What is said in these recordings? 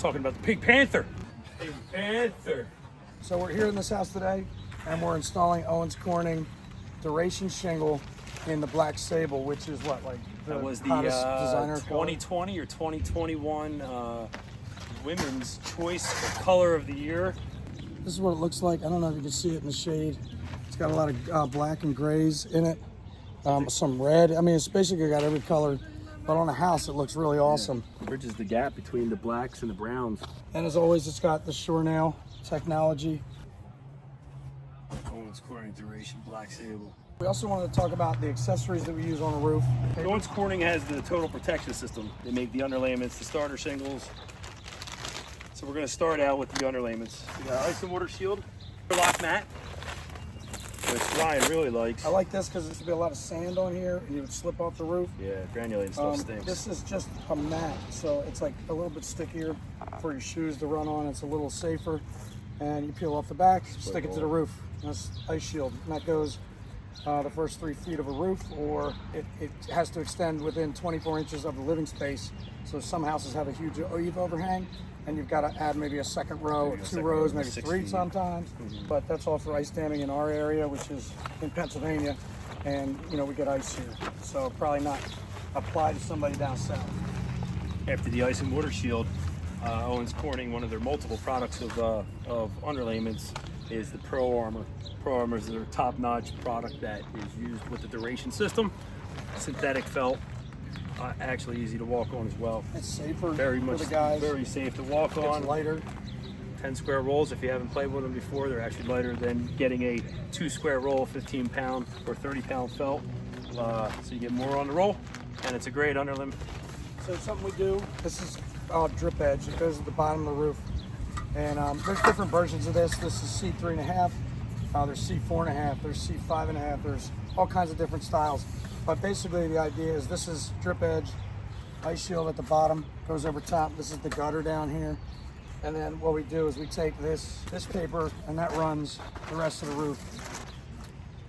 talking about the Pink Panther. Pink Panther. So we're here in this house today, and we're installing Owens Corning Duration Shingle in the Black Sable, which is what, like the That was the hottest designer 2020 or 2021 Women's Choice for Color of the Year. This is what it looks like. I don't know if you can see it in the shade. It's got a lot of black and grays in it, some red. I mean, it's basically got every color, but on a house it looks really awesome. Yeah. Bridges the gap between the blacks and the browns. And as always, it's got the Shore Nail technology. Owens Corning Duration Black Sable. We also wanted to talk about the accessories that we use on the roof. Owens Corning has the total protection system. They make the underlayments, the starter shingles. So we're going to start out with the underlayments. We got ice and water shield, lock mat, which Ryan really likes. I like this because there should be a lot of sand on here and you would slip off the roof. Yeah, granulated stuff stinks. This is just a mat, so it's like a little bit stickier for your shoes to run on. It's a little safer. And you peel off the back, stick it to the roof. That's ice shield. And that goes the first 3 feet of a roof, or it has to extend within 24 inches of the living space. So some houses have a huge eave overhang, and you've got to add maybe a second row, maybe 2 rows, maybe 3 sometimes. But that's all for ice damming in our area, which is in Pennsylvania, and you know we get ice here, so probably not apply to somebody down south. After the ice and water shield, Owens Corning, one of their multiple products of underlayments, is the Pro Armor. Pro Armor is their top-notch product that is used with the duration system. Synthetic felt, actually easy to walk on as well. It's safer very for much, the guys. very safe to walk on. It's lighter. 10 square rolls. If you haven't played with them before, they're actually lighter than getting a 2 square roll, 15-pound or 30-pound felt. So you get more on the roll, and it's a great underlimb. So something we do. This is drip edge. It goes at the bottom of the roof. And there's different versions of this. This is C3.5. There's C4.5. There's C5.5. There's all kinds of different styles. But basically the idea is this is drip edge, ice shield at the bottom, goes over top. This is the gutter down here. And then what we do is we take this paper and that runs the rest of the roof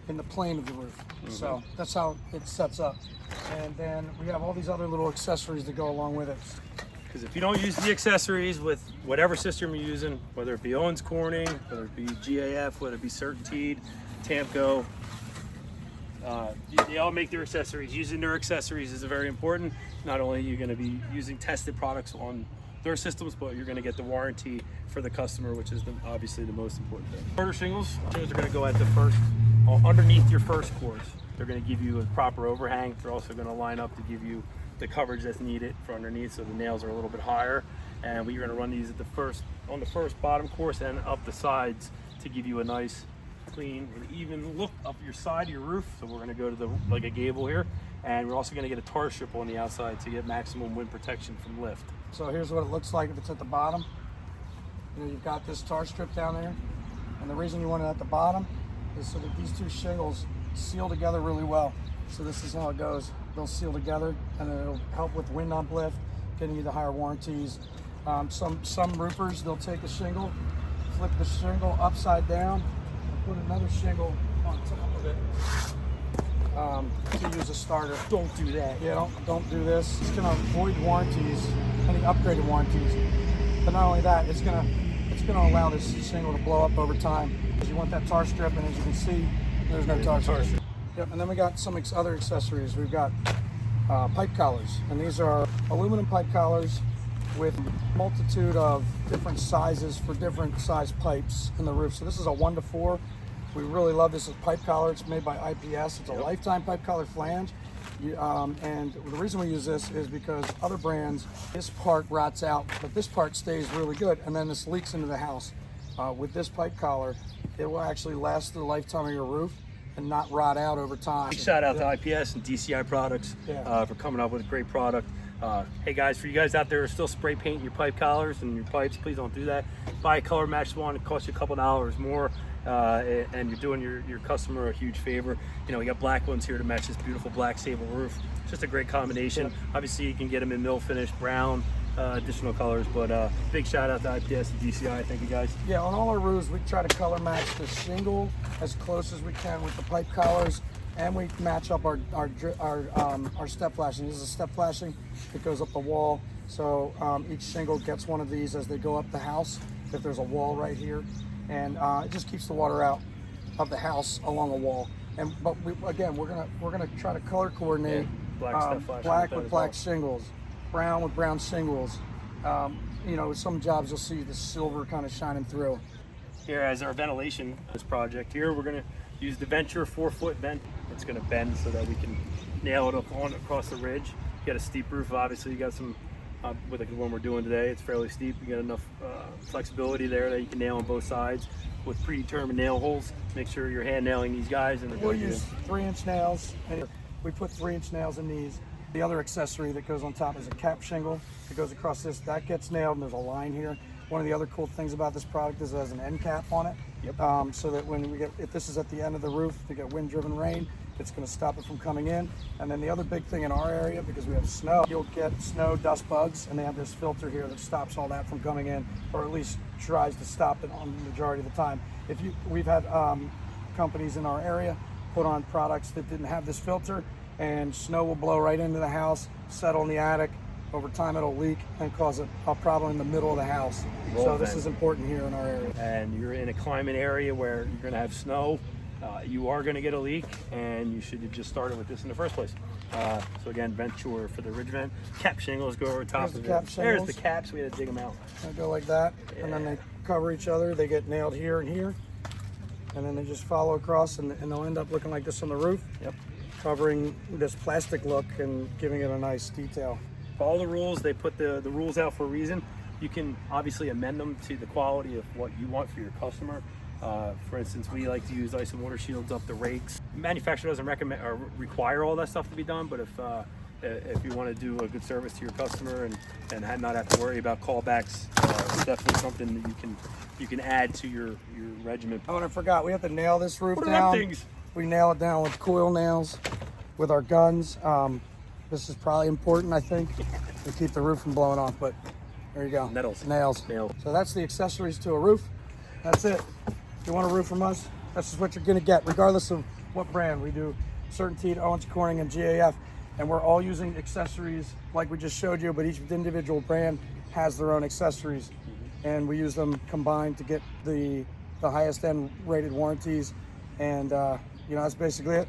in the plane of the roof. So that's how it sets up. And then we have all these other little accessories that go along with it. Because if you don't use the accessories with whatever system you're using, whether it be Owens Corning, whether it be GAF, whether it be CertainTeed, Tamco, they all make their accessories. Using their accessories is very important. Not only are you going to be using tested products on their systems, but you're going to get the warranty for the customer, which is obviously the most important thing. Starter shingles are going to go at the first, underneath your first course. They're going to give you a proper overhang. They're also going to line up to give you the coverage that's needed for underneath, so the nails are a little bit higher. And we're going to run these at on the first bottom course and up the sides to give you a nice, clean, and even look up your side of your roof. So we're going to go to like a gable here, and we're also going to get a tar strip on the outside to get maximum wind protection from lift. So here's what it looks like if it's at the bottom. You know, you've got this tar strip down there, and the reason you want it at the bottom is so that these 2 shingles seal together really well. So this is how it goes. They'll seal together, and it'll help with wind uplift, getting you the higher warranties. Some roofers, they'll take a shingle, flip the shingle upside down, and put another shingle on top of it to use a starter. Don't do that. Yeah, don't do this. It's going to avoid warranties, any upgraded warranties. But not only that, it's going to allow this shingle to blow up over time. Because you want that tar strip, and as you can see, there's no tar strip. Yep, and then we got some other accessories. We've got pipe collars, and these are aluminum pipe collars with a multitude of different sizes for different size pipes in the roof. So this is a 1-to-4. We really love this as pipe collar. It's made by IPS. It's a lifetime pipe collar flange. And the reason we use this is because other brands, this part rots out, but this part stays really good, and then this leaks into the house. With this pipe collar, it will actually last the lifetime of your roof and not rot out over time. Big shout out to IPS and DCI Products for coming up with a great product. Hey guys, for you guys out there who are still spray painting your pipe collars and your pipes, please don't do that. Buy a color matched one. It costs you a couple dollars more, and you're doing your customer a huge favor. You know, we got black ones here to match this beautiful black sable roof. It's just a great combination. Obviously, you can get them in mill finish, brown, additional colors, but big shout out to IPS and DCI. Thank you guys. Yeah, on all our roofs, we try to color match the shingle as close as we can with the pipe collars, and we match up our step flashing. This is a step flashing. It goes up the wall, So each shingle gets one of these as they go up the house, if there's a wall right here. And it just keeps the water out of the house along a wall. But again, we're gonna try to color coordinate black with black shingles, brown with brown shingles. You know, some jobs you'll see the silver kind of shining through. Here, as our ventilation, this project here, we're gonna use the Venture 4-foot vent. It's gonna bend so that we can nail it up on across the ridge. You got a steep roof, obviously. You got some, with like the one we're doing today, it's fairly steep. You got enough flexibility there that you can nail on both sides with predetermined nail holes. Make sure you're hand nailing these guys. And we'll use 3-inch nails. And we put 3-inch nails in these. The other accessory that goes on top is a cap shingle that goes across this. That gets nailed, and there's a line here. One of the other cool things about this product is it has an end cap on it. Yep. So that when we get, if this is at the end of the roof, to get wind-driven rain, it's going to stop it from coming in. And then the other big thing in our area, because we have snow, you'll get snow dust bugs, and they have this filter here that stops all that from coming in, or at least tries to stop it on the majority of the time. We've had companies in our area put on products that didn't have this filter, and snow will blow right into the house, settle in the attic. Over time it'll leak and cause a problem in the middle of the house. So this is important here in our area. And you're in a climate area where you're going to have snow. You are going to get a leak, and you should have just started with this in the first place. So again, Venture for the ridge vent. Cap shingles go over top of it. There's the caps. We had to dig them out. They go like that, and then they cover each other. They get nailed here and here, and then they just follow across, and they'll end up looking like this on the roof. Yep. Covering this plastic look and giving it a nice detail. All the rules, they put the rules out for a reason. You can obviously amend them to the quality of what you want for your customer. For instance, we like to use ice and water shields up the rakes. Manufacturer doesn't recommend or require all that stuff to be done, but if you want to do a good service to your customer and not have to worry about callbacks, it's definitely something that you can add to your regimen. Oh, and I forgot, we have to nail this roof What are down. them things? We nail it down with coil nails with our guns. This is probably important, I think, to keep the roof from blowing off, but there you go. Nails. Nails. So that's the accessories to a roof. That's it. If you want a roof from us, this is what you're gonna get, regardless of what brand. We do Certainty, Owens Corning, and GAF, and we're all using accessories like we just showed you, but each individual brand has their own accessories, and we use them combined to get the highest end rated warranties, and you know, that's basically it.